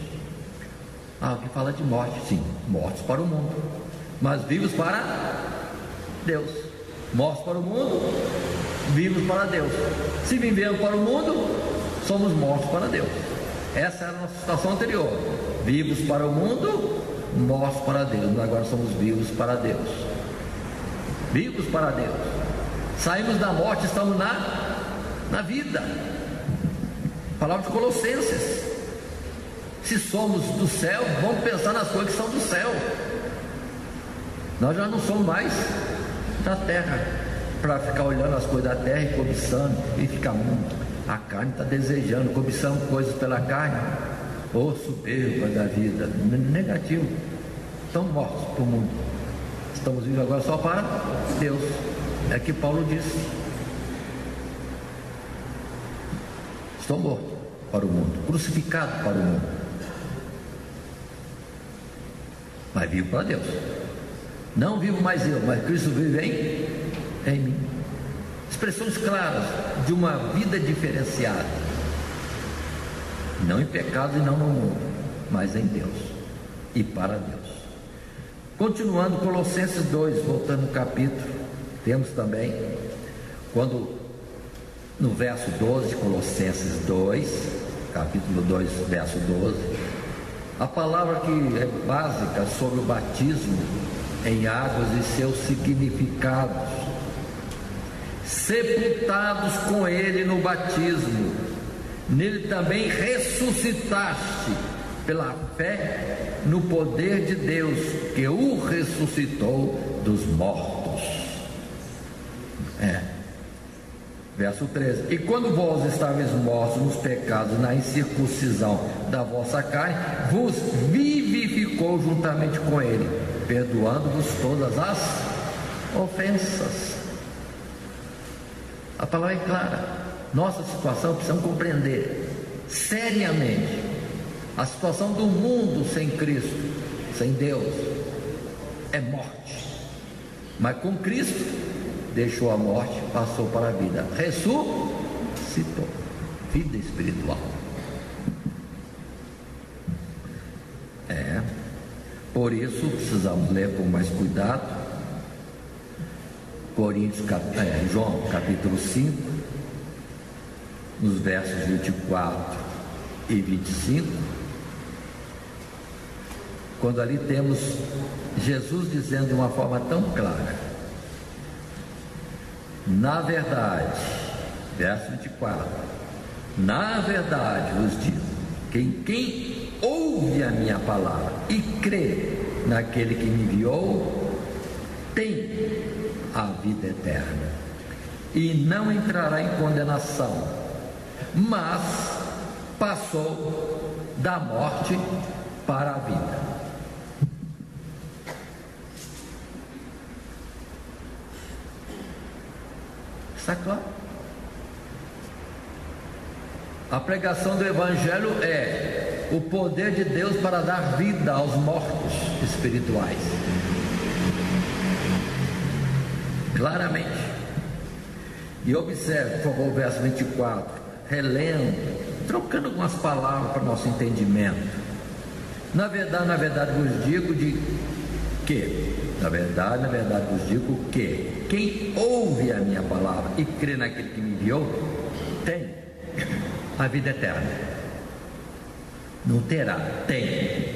Aqui fala de morte, sim, mortos para o mundo, mas vivos para Deus. Mortos para o mundo, vivos para Deus. Se vivemos para o mundo, somos mortos para Deus. Essa era a nossa situação anterior: vivos para o mundo, mortos para Deus. Mas agora somos vivos para Deus. Vivos para Deus. Saímos da morte, estamos na vida. Palavra de Colossenses. Se somos do céu, vamos pensar nas coisas que são do céu. Nós já não somos mais da terra, para ficar olhando as coisas da terra e cobiçando, e ficar a carne está desejando, cobiçando coisas pela carne, ou soberba da vida, negativo. Estamos mortos para o mundo, estamos vivos agora só para Deus. É que Paulo disse: estou morto para o mundo, crucificado para o mundo, mas vivo para Deus. Não vivo mais eu, mas Cristo vive em mim. Expressões claras de uma vida diferenciada, não em pecado e não no mundo, mas em Deus e para Deus. Continuando, Colossenses 2, voltando no capítulo, temos também, quando no verso 12 de Colossenses 2, capítulo 2, verso 12, a palavra que é básica sobre o batismo em águas e seus significados: sepultados com ele no batismo, nele também ressuscitaste pela fé no poder de Deus, que o ressuscitou dos mortos. Verso 13: e quando vós estáveis mortos nos pecados, na incircuncisão da vossa carne, vos vivificou juntamente com ele, perdoando-vos todas as ofensas. A palavra é clara. Nossa situação precisamos compreender seriamente. A situação do mundo sem Cristo, sem Deus, é morte. Mas com Cristo, deixou a morte, passou para a vida, ressuscitou, vida espiritual. Por isso precisamos ler com mais cuidado João capítulo 5, nos versos 24 e 25, quando ali temos Jesus dizendo de uma forma tão clara: na verdade, verso 24, na verdade vos digo, quem ouve a minha palavra e crê naquele que me enviou, tem a vida eterna, e não entrará em condenação, mas passou da morte para a vida. Está claro? A pregação do Evangelho é o poder de Deus para dar vida aos mortos espirituais. Claramente. E observe, por favor, o verso 24, relendo, trocando algumas palavras para nosso entendimento. Na verdade vos digo que quem ouve a minha palavra e crê naquele que me enviou, tem a vida eterna. Não terá, tem.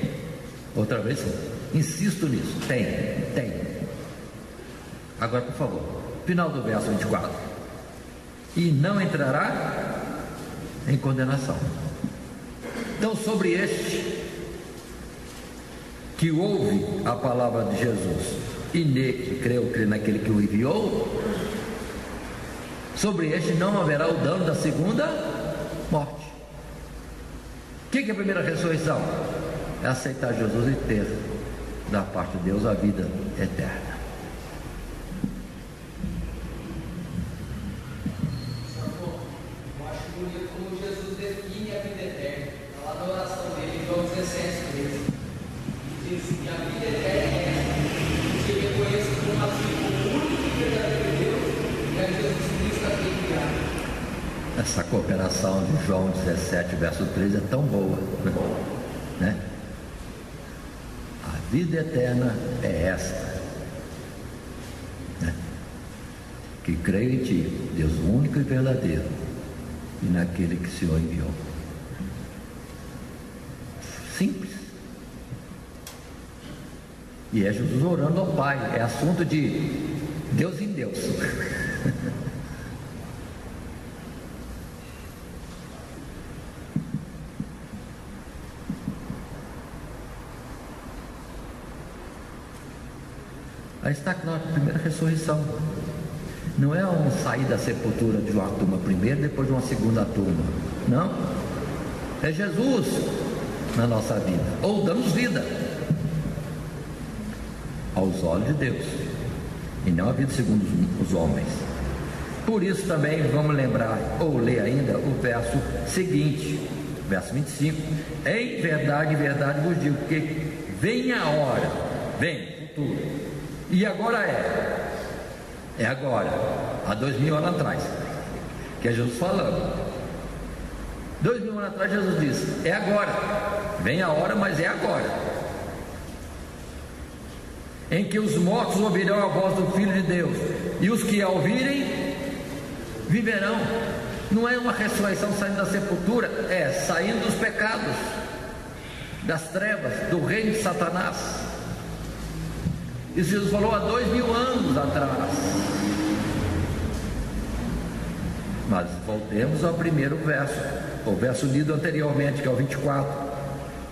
Outra vez, insisto nisso, tem. Agora, por favor, final do verso 24: e não entrará em condenação. Então, sobre este que ouve a palavra de Jesus e nele crê naquele que o enviou, sobre este não haverá o dano da segunda morte. O que é a primeira ressurreição? É aceitar Jesus e ter da parte de Deus a vida eterna. Eu acho bonito como Jesus define a vida eterna. Lá na oração dele, João 17:13. Diz que a vida eterna é essa, que reconheça como o único e verdadeiro Deus e a Jesus Cristo a quem enviado. Essa cooperação de João 17, verso 13 é tão boa, né? A vida eterna é esta, né? Que creio em Ti, Deus único e verdadeiro, e naquele que o Senhor enviou. Simples. E é Jesus orando ao Pai, é assunto de Deus em Deus. Aí está claro, a primeira ressurreição não é um sair da sepultura de uma turma primeiro, depois de uma segunda turma, não, é Jesus na nossa vida, ou damos vida aos olhos de Deus, e não a vida segundo os homens. Por isso também vamos lembrar, ou ler ainda o verso seguinte, verso 25: em verdade vos digo que vem a hora, vem, futuro, e agora é agora, há 2000 anos atrás, que é Jesus falando. 2000 anos atrás Jesus disse, é agora, vem a hora, mas é agora, em que os mortos ouvirão a voz do Filho de Deus, e os que a ouvirem viverão. Não é uma ressurreição saindo da sepultura, é saindo dos pecados, das trevas, do reino de Satanás. Isso Jesus falou há 2000 anos atrás. Mas voltemos ao primeiro verso, o verso lido anteriormente, que é o 24.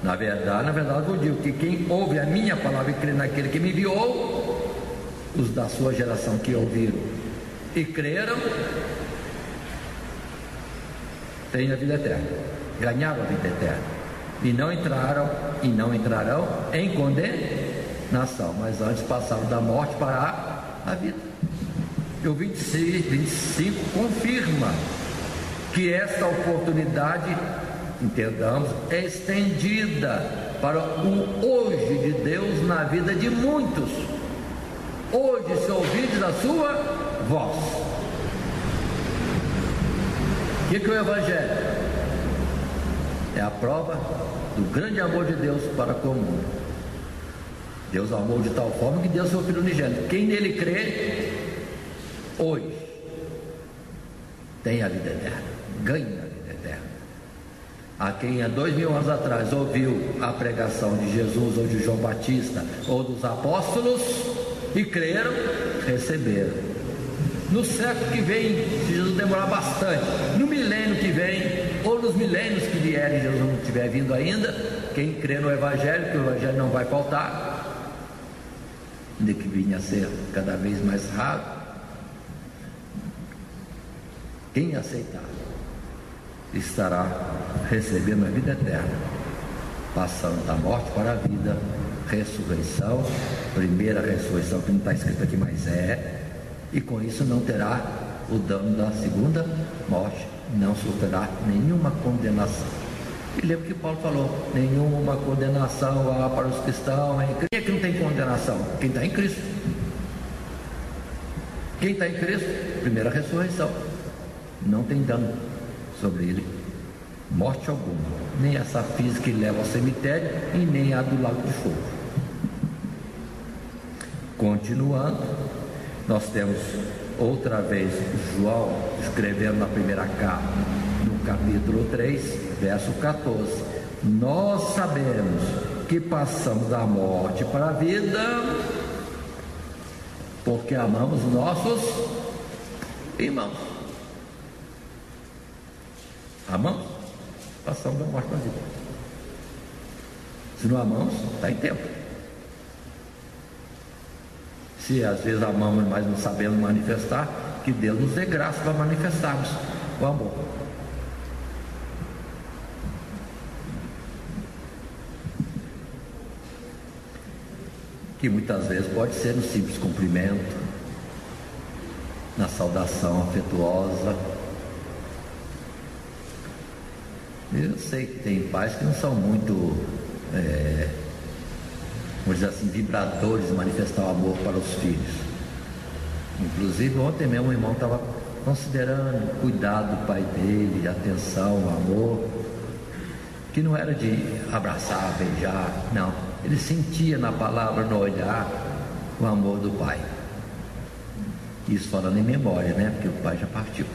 Na verdade eu digo que quem ouve a minha palavra e crê naquele que me enviou, os da sua geração que ouviram e creram, têm a vida eterna, ganharam a vida eterna, e não entrarão em condenação, mas antes passaram da morte para a vida. E o 25 confirma que esta oportunidade, entendamos, é estendida para o hoje de Deus na vida de muitos. Hoje se ouvides a sua voz. O que é o Evangelho? É a prova do grande amor de Deus para com o mundo. Deus amou de tal forma que deu seu Filho unigênito. Quem nele crê, hoje, tem a vida eterna, ganha a vida eterna. A quem há 2000 anos atrás ouviu a pregação de Jesus ou de João Batista ou dos apóstolos e creram, receberam. No século que vem, se Jesus demorar bastante, no milênio que vem, ou nos milênios que vierem, Jesus não estiver vindo ainda, quem crê no Evangelho, que o Evangelho não vai faltar, ainda que vinha a ser cada vez mais raro, quem aceitar estará recebendo a vida eterna, passando da morte para a vida, ressurreição, primeira ressurreição, que não está escrito aqui, mas e com isso não terá o dano da segunda morte, não sofrerá nenhuma condenação. E lembra que Paulo falou, nenhuma condenação há para os que estão em Cristo. Quem é que não tem condenação? Quem está em Cristo. Quem está em Cristo, primeira ressurreição, não tem dano sobre ele, morte alguma, nem essa física que leva ao cemitério e nem a do lago de fogo. Continuando, nós temos outra vez João escrevendo na primeira carta, no capítulo 3, verso 14: nós sabemos que passamos da morte para a vida, porque amamos nossos irmãos. Amamos, passamos da morte para a vida. Se não amamos, está em tempo. Se às vezes amamos, mas não sabemos manifestar, que Deus nos dê graça para manifestarmos o amor. Que muitas vezes pode ser no simples cumprimento, na saudação afetuosa. Eu sei que tem pais que não são muito, vamos dizer assim, vibradores de manifestar o amor para os filhos. Inclusive ontem mesmo o irmão estava considerando o cuidado do pai dele, a atenção, o amor, que não era de abraçar, beijar, não. Ele sentia na palavra, no olhar, o amor do pai. Isso falando em memória, né? Porque o pai já partiu.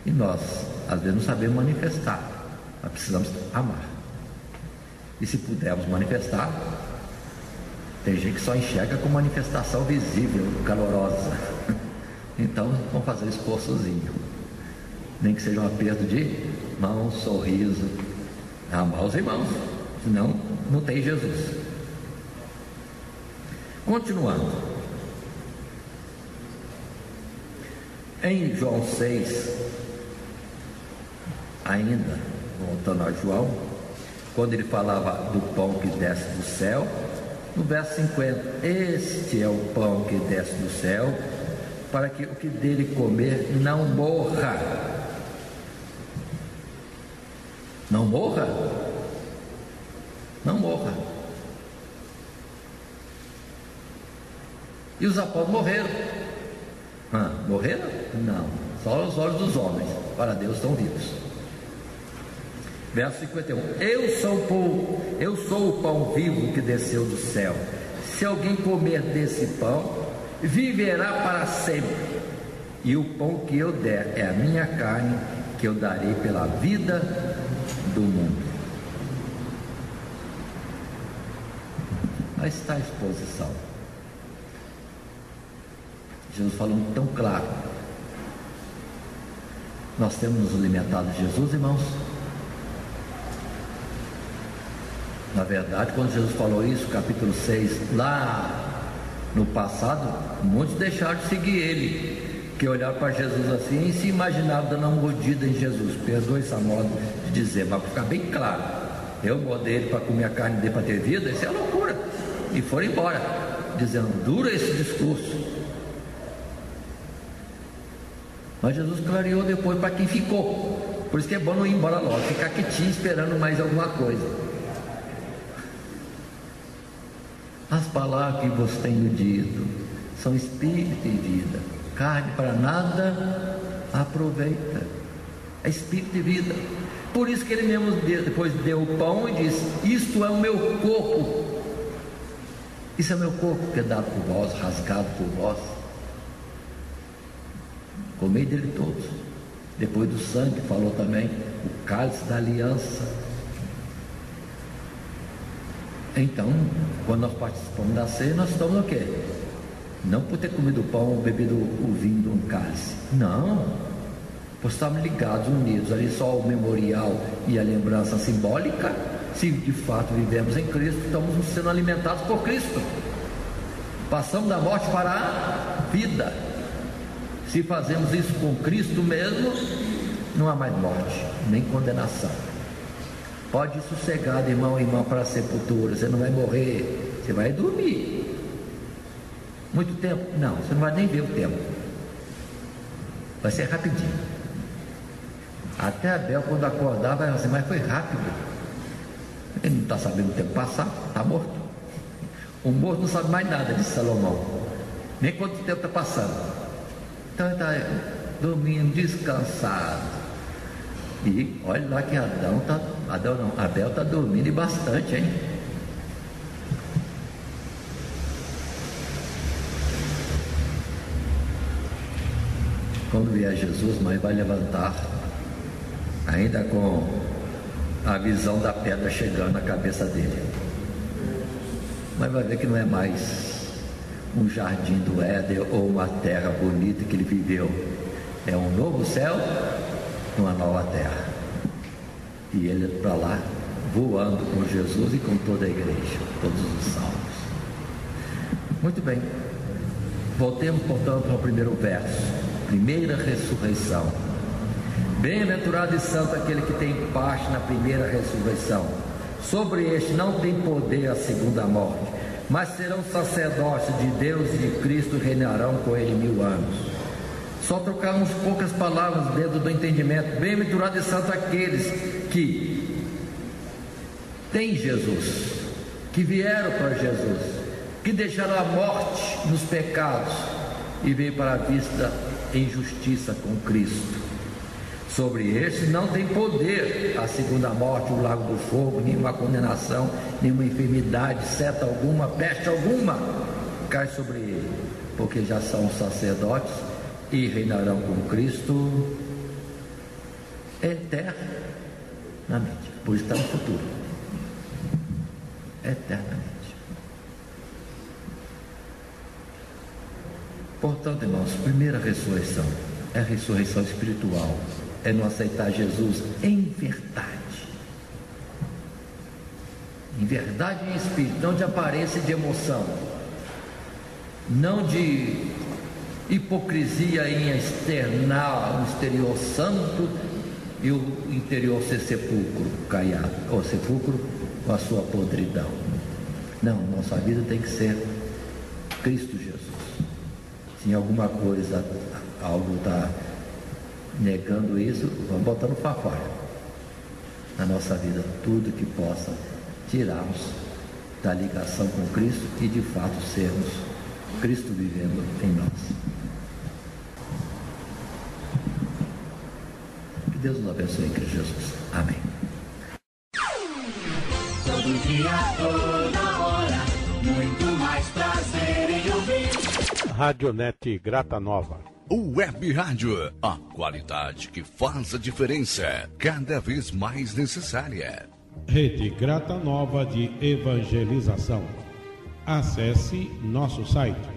E nós, às vezes, não sabemos manifestar, mas precisamos amar. E se pudermos manifestar, tem gente que só enxerga com manifestação visível, calorosa. Então, vamos fazer um esforçozinho. Nem que seja um aperto de mão, um sorriso. Amar os irmãos, senão não tem Jesus. Continuando. Em João 6, ainda, voltando a João, quando ele falava do pão que desce do céu, no verso 50, este é o pão que desce do céu, para que o que dele comer não morra. Não morra? Não morra. E os apóstolos morreram. Morreram? Não. Só os olhos dos homens, para Deus, estão vivos. Verso 51. Eu sou o pão vivo que desceu do céu. Se alguém comer desse pão, viverá para sempre. E o pão que eu der é a minha carne, que eu darei pela vida do mundo. Aí está a exposição. Jesus falando tão claro. Nós temos nos alimentado de Jesus, irmãos. Na verdade, quando Jesus falou isso, capítulo 6, lá no passado, muitos deixaram de seguir ele, que olharam para Jesus assim e se imaginavam dando uma mordida em Jesus. Perdoe essa moda de dizer, mas para ficar bem claro, eu mordei ele para comer a carne dele para ter vida, isso é loucura. E foram embora, dizendo, dura esse discurso. Mas Jesus clareou depois para quem ficou. Por isso que é bom não ir embora logo, ficar quietinho esperando mais alguma coisa. As palavras que vos tenho dito são espírito e vida. Carne para nada aproveita. É espírito e vida. Por isso que ele mesmo depois deu o pão e disse, isto é o meu corpo. Isso é meu corpo que é dado por vós, rasgado por vós. Comei dele todos. Depois do sangue falou também o cálice da aliança. Então, quando nós participamos da ceia, nós estamos o quê? Não por ter comido o pão ou bebido o vinho de um cálice. Não. Por estarmos ligados, unidos. Ali só o memorial e a lembrança simbólica. Se de fato vivemos em Cristo, estamos sendo alimentados por Cristo. Passamos da morte para a vida. Se fazemos isso com Cristo mesmo, não há mais morte, nem condenação. Pode ir sossegado, irmão e irmã, para a sepultura. Você não vai morrer, você vai dormir. Muito tempo? Não, você não vai nem ver o tempo. Vai ser rapidinho. Até Abel, quando acordar, vai dizer, mas foi rápido. Ele não está sabendo o tempo passar, está morto. O morto não sabe mais nada, disse Salomão. Nem quanto tempo está passando. Então ele está dormindo, descansado. E olha lá que Abel está dormindo e bastante, hein? Quando vier Jesus, mas vai levantar, ainda com a visão da pedra chegando na cabeça dele. Mas vai ver que não é mais um jardim do Éden ou uma terra bonita que ele viveu. É um novo céu, uma nova terra. E ele para lá voando com Jesus e com toda a igreja, todos os salvos. Muito bem, voltemos portanto ao primeiro verso, primeira ressurreição. Bem-aventurado e santo aquele que tem parte na primeira ressurreição. Sobre este não tem poder a segunda morte, mas serão sacerdotes de Deus e de Cristo e reinarão com ele 1000 anos. Só trocamos poucas palavras dentro do entendimento. Bem-aventurado e santo aqueles que têm Jesus, que vieram para Jesus, que deixaram a morte nos pecados e veio para a vista em justiça com Cristo. Sobre estes não tem poder a segunda morte, o lago do fogo, nenhuma condenação, nenhuma enfermidade, seta alguma, peste alguma cai sobre ele, porque já são sacerdotes e reinarão com Cristo eternamente. Por isso está no futuro, eternamente. Portanto, irmãos, primeira ressurreição é a ressurreição espiritual, é não aceitar Jesus em verdade e em espírito, não de aparência e de emoção, não de hipocrisia em externar o exterior santo e o interior ser sepulcro caiado, ou sepulcro com a sua podridão. Não, nossa vida tem que ser Cristo Jesus. Se em alguma coisa algo está negando isso, vamos botar no fafá na nossa vida tudo que possa tirarmos da ligação com Cristo e de fato sermos Cristo vivendo em nós. Que Deus nos abençoe em Cristo Jesus. Amém. Todo dia, toda hora, muito mais prazer em ouvir. Radionet Grata Nova. Web Rádio, a qualidade que faz a diferença, cada vez mais necessária. Rede Grata Nova de Evangelização. Acesse nosso site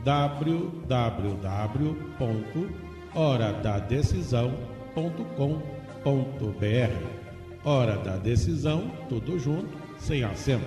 www.horadadecisão.com.br. Hora da Decisão, tudo junto, sem acento.